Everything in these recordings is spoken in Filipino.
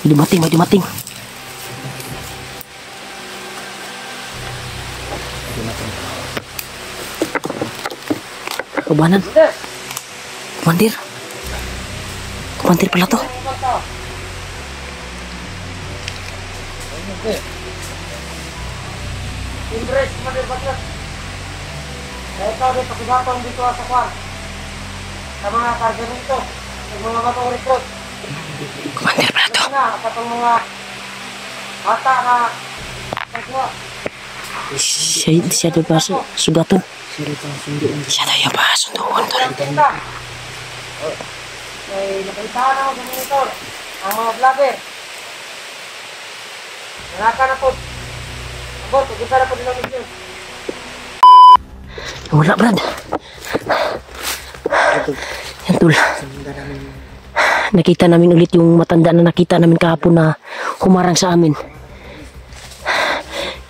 Dumating, may dumating. Kabanan. Komandir. Komandir pala to. Indres, Komandir Batas. Ito, may pakibatong dito sa kwan. Sa mga kargamento. Sa mga batong recruit. Komandir pala to. Sa itong mga bata na nagwa. Siya daw ba sugaton? Siya daw yung ba sunduan to. May nakaitaan ako sa monitor. Ang mga vlogger. Nanaka na po. Abot, pag-isa na po nilang video. Wala, Brad. Yan, tol. Nakita namin ulit yung matanda na nakita namin kahapon na humarang sa amin.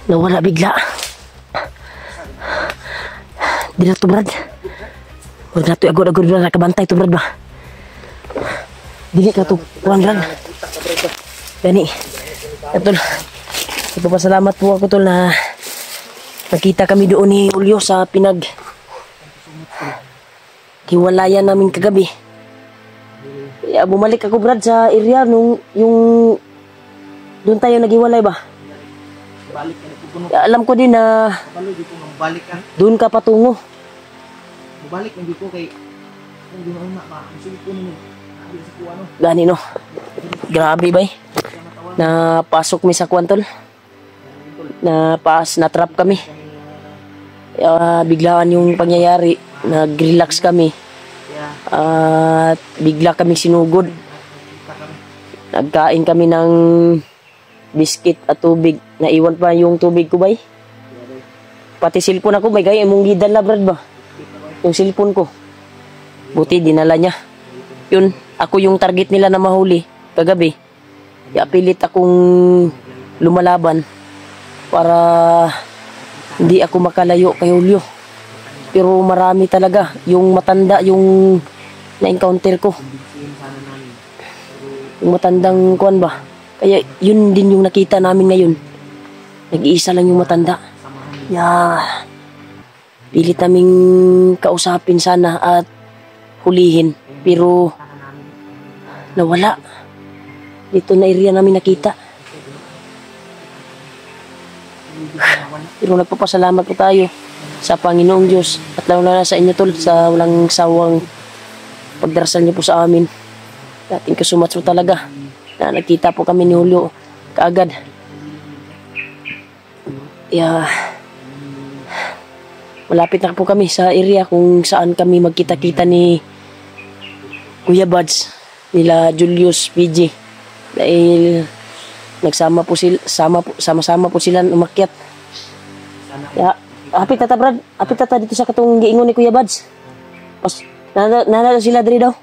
Nawala bigla. Di na to, Brad. Huwag na to, agod-agod na nakabantay to, Brad ba? Dili ka to, Brad. Gani. Yan, tol. Ipapasalamat po ako, tol, na nakita kami doon ni Julio sa hiwalayan namin kagabi. Kaya bumalik ako, Brad, sa area nung yung doon tayo naghiwalay ba? Kaya alam ko din na doon ka patungo. Balik hindi ko kay kung di na masulit ko nimo. Gani no. Grabe bay. Napasok mi sa kwantol. Na-trap kami. Biglaan yung pangyayari. Nag-relax kami. At bigla kami sinugod. Nagkain kami ng biscuit at tubig. Naiwan pa yung tubig ko bay. Pati cellphone ako bay. Kaya mong gidala, Brad ba? Yung cellphone ko. Buti dinala niya. Yun, ako yung target nila na mahuli kagabi. Kaya pilit akong lumalaban para hindi ako makalayo kay Julio. Pero marami talaga. Yung matanda, yung na-encounter ko. Yung matandang kuwan ba? Kaya yun din yung nakita namin ngayon. Nag-iisa lang yung matanda. Pilit naming kausapin sana at hulihin. Pero nawala. Dito na area namin nakita. Pero nagpapasalamat po tayo sa Panginoong Diyos. At lalo na sa inyo, tol, sa walang sawang pagdarasal niyo po sa amin. Dating kasumatso talaga na nakita po kami ni Julio kaagad. Malapit na po kami sa area kung saan kami magkita-kita ni Kuya Buds, nila Julius, PG. Dahil sama-sama po sila umakyat. Hapit tata, Brad. Hapit tata dito sa katong giingon ni Kuya Buds. Nanalo sila diri daw.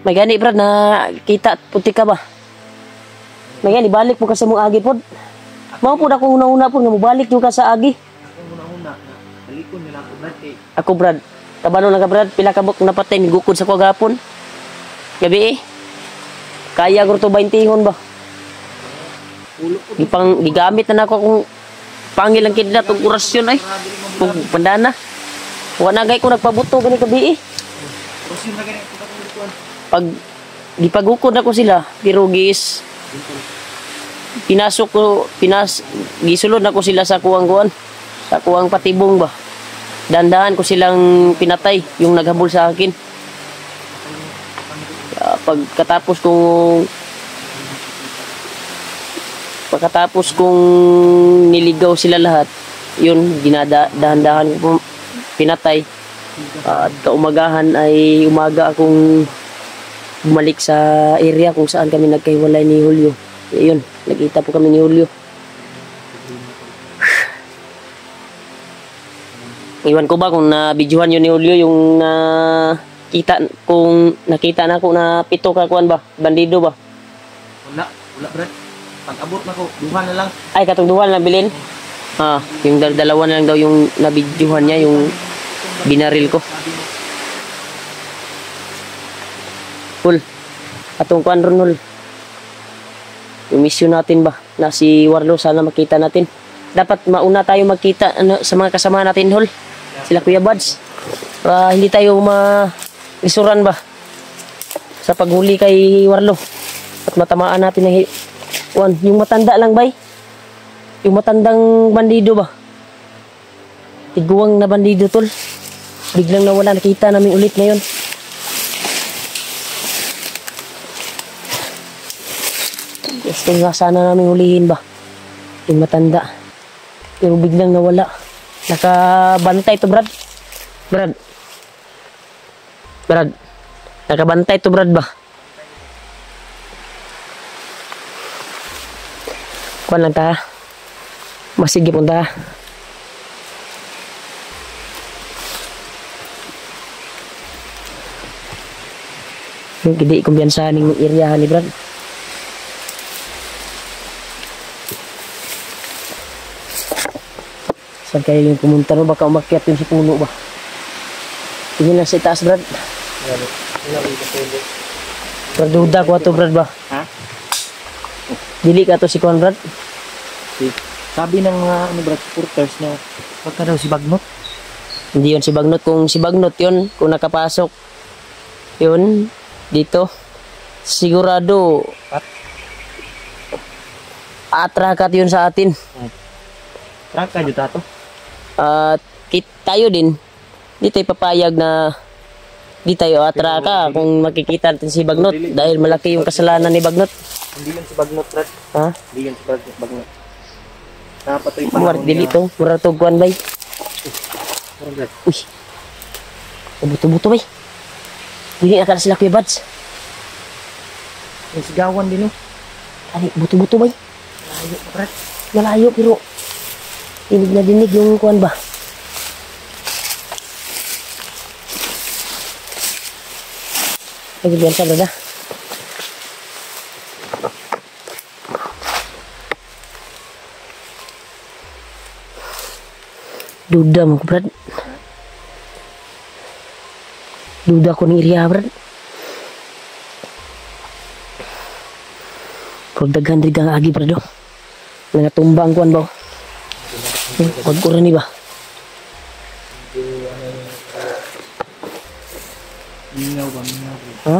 May gani, Brad, na kita puti ka ba? May gani, balik po ka sa mong agi po. Mao po na kung una-una po nga mobalik yung ka sa agi. Ako, Brad. Kabalo na ka, Brad. Pila ka buk napatay. Nigukod sa kagapon. Gabi kaya ko ito 20 ba? Gigamit na ako kung pangil ang kinila itong orasyon ay. Kung pandana. Wala gay ko nagpabuto gani gabi Pag gipagukod ako sila. Pero gisulod ako sila sa kuwang sa kuwang patibong ba. Dandahan ko silang pinatay yung naghabol sa akin. Pagkatapos kong niligaw sila lahat, yun, dahan-dahan ko pinatay. At kaumagahan ay umaga akong bumalik sa area kung saan kami nagkahiwalay ni Julio. Yun, nagkita po kami ni Julio. Iwan ko ba kung na-videohan yun ni Julio yung nakita na ako na 7 kakuan ba? Bandido ba? Wala, Brad. Pag-abot na ko, duhan na lang. Ay, katong duhan na bilin? Yung dalawa na lang daw yung na-videohan niya, yung binaril ko. Hul, atong kuan ron hul. Yung mission natin ba na si Warlo, sana makita natin. Dapat mauna tayo magkita sa mga kasama natin hul. Sila Kuya Buds. Para hindi tayo isuran ba sa paghuli kay Warlo. At matamaan natin ng yung matanda lang bay. Yung matandang bandido ba. Tiguang na bandido tol. Biglang nawala, nakita namin ulit ngayon. Gusto nga sana namin hulihin ba yung matanda, pero biglang nawala. Nakabantay to Brad. Nakabantay to Brad ba. Kuan lang ta, masige punta. Hindi kumbiyansahan ng area ni Brad. Saan kayo yung pumunta no? Baka umakyat yung si puno ba? Tingin lang sa itaas Brad. Brad, duda ko ato Brad ba? Ha? Dili ka to si Kuan Brad? Sabi ng mga Brad supporters na wag ka daw si Bagnot. Hindi yun si Bagnot. Kung si Bagnot yun, kung nakapasok yun dito, sigurado atrakat yun sa atin. Traka dito ato. At tayo din, di tayo papayag na di tayo atraka kung makikita natin si Bagnot dahil malaki yung kasalanan ni Bagnot. Hindi yun si Bagnot, Brad. Ha? Hindi yun si Bagnot. Napatoy pa. Muar dili to, mura to kuan bay. Uy. Buto-buto bay. Dili na sila Kuya Buds. May sigawan din oh. Ay, buto-buto bay. Malayo, Brad. Malayo pero dinig na dinig yung kuan ba. Ay, biyan sa Brad. Duda mo Brad. Duda ko ng area Brad. Pagdagan rin kang agi Brad. Nangatumba ang kuan ba. Huwag ko rin ba. Mingaw ba? Ha?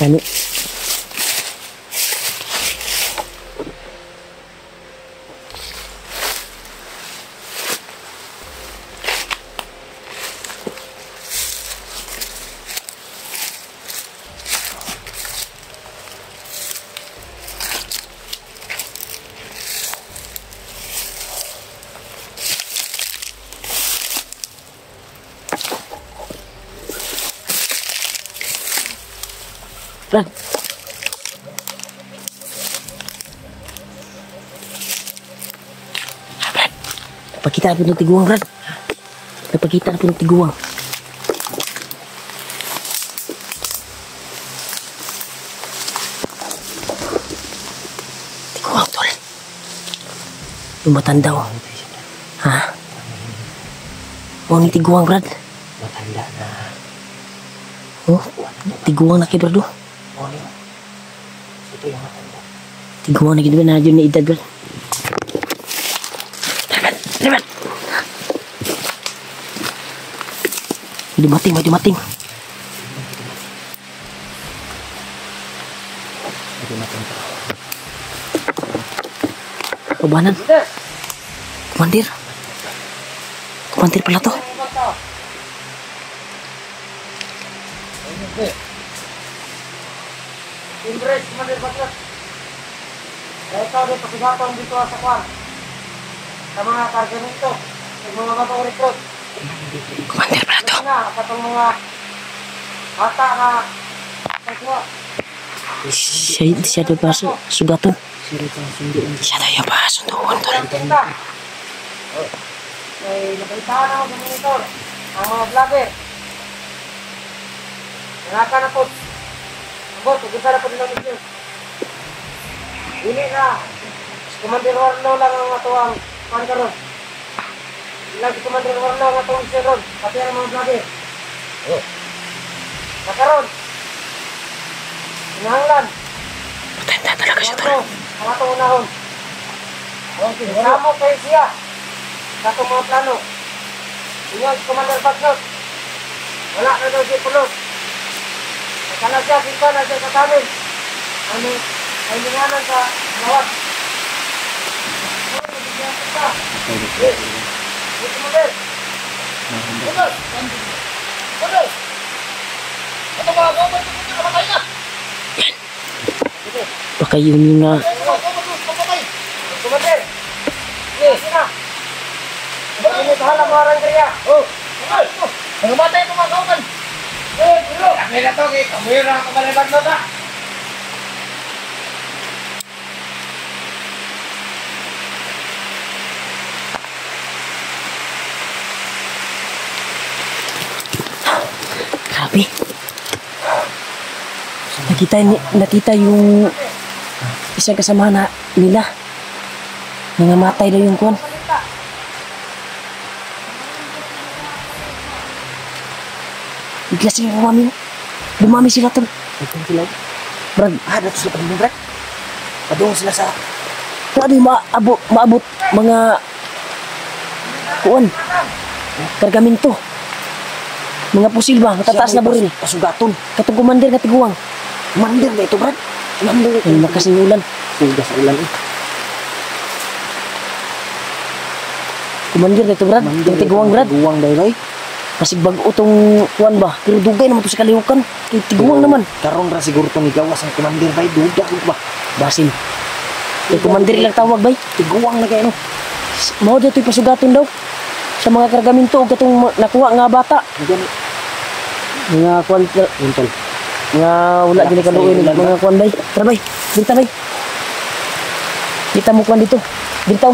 Ano? Brad. Napakita na po ng tiguang, Brad. Napakita na po ng tiguang. Tiguang, tol. Yung matanda, oh. Ha? Oh, ni tiguang, Brad. Matanda na. Oh, tiguang na kay Brad, oh. Ito yung matanda. Tiguang na ginawa na dyan na edad, Brad. Dapat! May dumating. Kabanan. Komandir pala to. Ingres, Commander Bagnot. Ikaw din pasigapon dito sa kwan. Sa mga kargamento, sa mga batong recruit. Komandir pala to. Katong mga bata na kaswa. Siya daw pa sugaton. Siya daw yung pa sunduan to. May nabalitaan ako sa monitor. Ang mga vlogger. Nanaka na po. Abot, kung sana po nila ninyo. Hindi na. Commander Warlo lang ang atuang pangkaroon. lagi Commander Warna nga itong mission ron. Pati ang mga vlogger. Oh. Nakaroon. Inahanglan. Matanda talaga siya tol. Ang atong unahon. Okay, Namo kayo siya. Sa itong mga plano. Inyo, Commander Bagnot. Wala na daw siya pulot. Nakala siya, kita na siya sa tamin. Ano, ay linganan sa lawat. Baka yun yung Ini bahala mo orang kaya. Oh. Ang matay mo mga kauban. Kami na to, kami yun ang kamalibag mo ta. grabe. Nakita yung isang kasama na nila. Nangamatay daw yung kuwan. Bigla sila bumami. Bumami sila tol. Ito sila. Brad, Dato sila pag Brad. Padung sila sa... ano yung maabot mga kuwan. Kargamento. Mga pusil ba? Matataas na baril. Pasugaton. Katong commander nga tiguang. Commander ba ito, Brad? Commander ito. Ay, nakasing ulan. Suga sa ulan eh. Commander na ito, Brad. Yung tiguang, Brad. Tiguang dahil ay. Kasi bago itong kuwan ba? Pero dugay naman ito sa kalihukan. Tiguang naman. Karon ra siguro itong igawas ang commander ba? Duda ko ba? Basin. Yung commander ilang tawag ba? Tiguang na kayo no? Mao dito yung pasugaton daw. Sa mga kargamento o katong nakuha nga bata. Gani. Mga kuwan. Yun tol. Nga wala gini kaluin. Mga kuwan bay. Tara bay. Binta bay. Kita mo kuwan dito. Bintaw.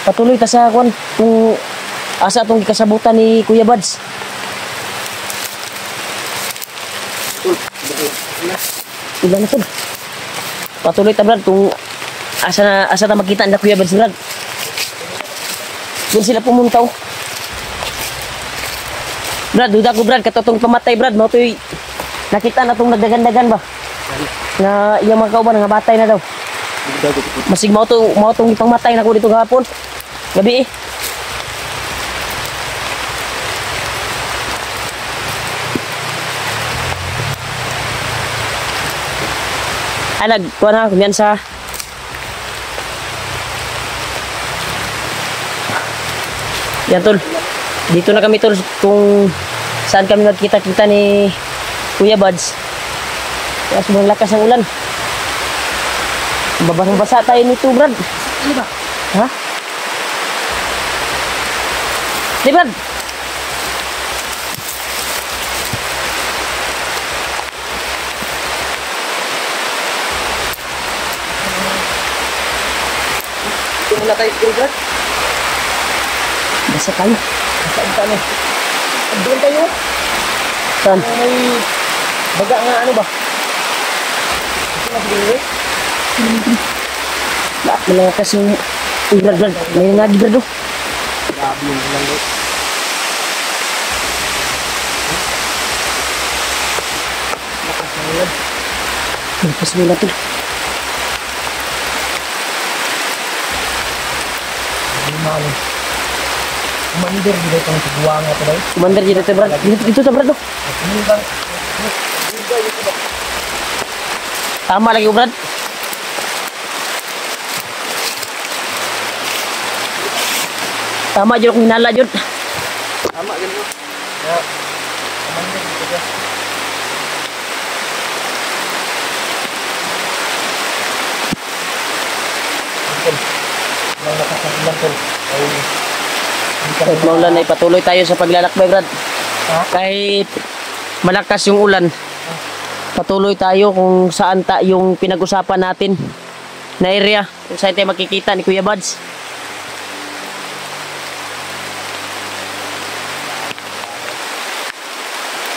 Patuloy ta sa kuwan. Kung asa itong kasabutan ni Kuya Bads. Ilan na ito. Patuloy ta Brad kung asa ta makita na Kuya Bads Brad. Doon sila pumunta oh. Brad, duda ko Brad, katotong pamatay Brad. Mao to'y nakita na itong nagdagan-dagan ba? Na iyang mga kauban nga batay na daw. Masig mao tong ipangmatay na ko dito gahapon. Gabi eh. Ay, kuha na, kumyansa. Yan, tol. Dito na kami, tol, kung saan kami magkita-kita ni Kuya Bads. Kaya sobrang lakas ng ulan. Babasang-basa tayo nito, Brad. Ano ba? Ha? Di, Brad? Wala tayo siguro Brad. Basa tayo. Saan tayo? Doon tayo. Saan? May baga nga ano ba? Ito na siguro eh. Lahat malakas yung... Uy, Brad. May nangagi, Brad, oh. Grabe yung ulan eh. Lakas ng ulan. Malakas yung ulan, tol. Maling. Commander dito itong tiguang nga ito daw. Commander dito, Brad. Dito sa Brad, oh. Tama lagi, Brad. Tama, Jod. Kung hinala, Jod. Tama, ganun. Kaya, Commander dito siya. Ang lakas ng ulan tol. Kahit maulan ay patuloy tayo sa paglalakbay, Brad. Ha? Kahit malakas yung ulan, patuloy tayo kung saan yung pinag-usapan natin na area. Kung saan tayo makikita ni Kuya Bads.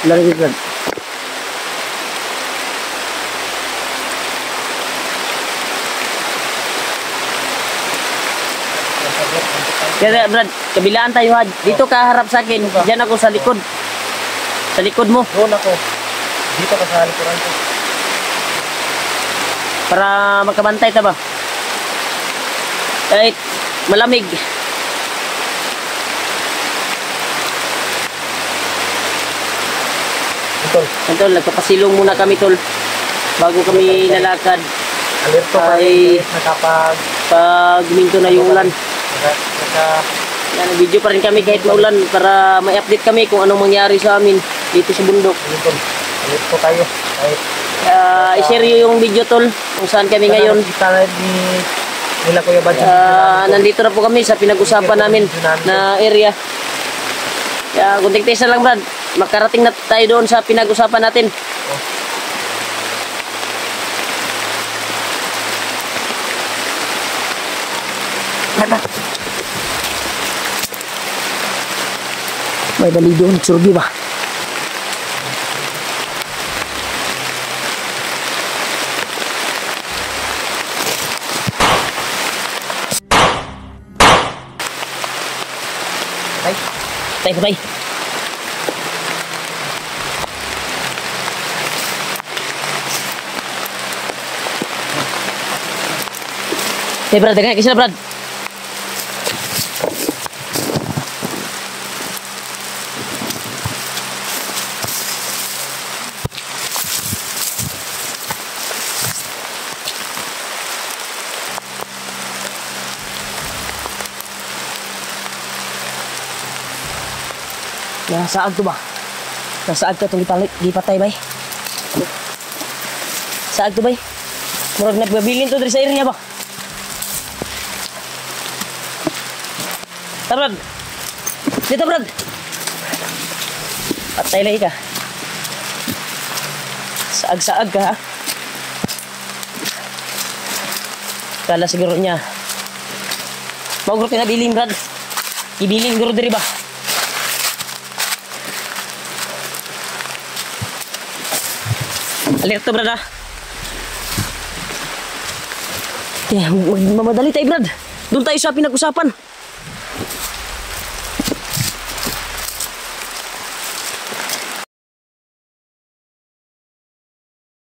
Lagi, Brad. Kaya Brad, kabilaan tayo ha. Dito ka harap sa akin. Diyan ako sa likod. Sa likod mo. Doon ako. Dito ka sa likuran ko. Para magkabantay ta ba? Kahit malamig. Tol. Tol, nagpapasilong muna kami tol. Bago kami nalakad. Alerto Ay, nakapag... pag minto na yung ulan. Yan, video pa rin kami kahit maulan para may update kami kung anong mangyari sa amin dito sa bundok. Alerto tayo. Kahit I-share nyo yung video tol kung saan kami ngayon. kita nila Kuya Bad. Nandito na po kami sa pinag-usapan namin na area. Kaya kunting tesa lang Brad, makarating na tayo doon sa pinag-usapan natin. May bali doon, surgi ba? Tay, tay. Tay, Brad, dengar kisah Brad. Nasaag to ba? Nasaag ka itong gipatay bay? Saag to bay? Murag nagpabilin to dari sa area ba? Ta Brad! Dito Brad! Patay lagi ka. Saag-saag ka ha? Kala siguro niya. Maugro tinabilin Brad. Ibilin siguro dari ba? Alerto Brad ha. Mamadali tayo Brad. Doon tayo sa pinag-usapan.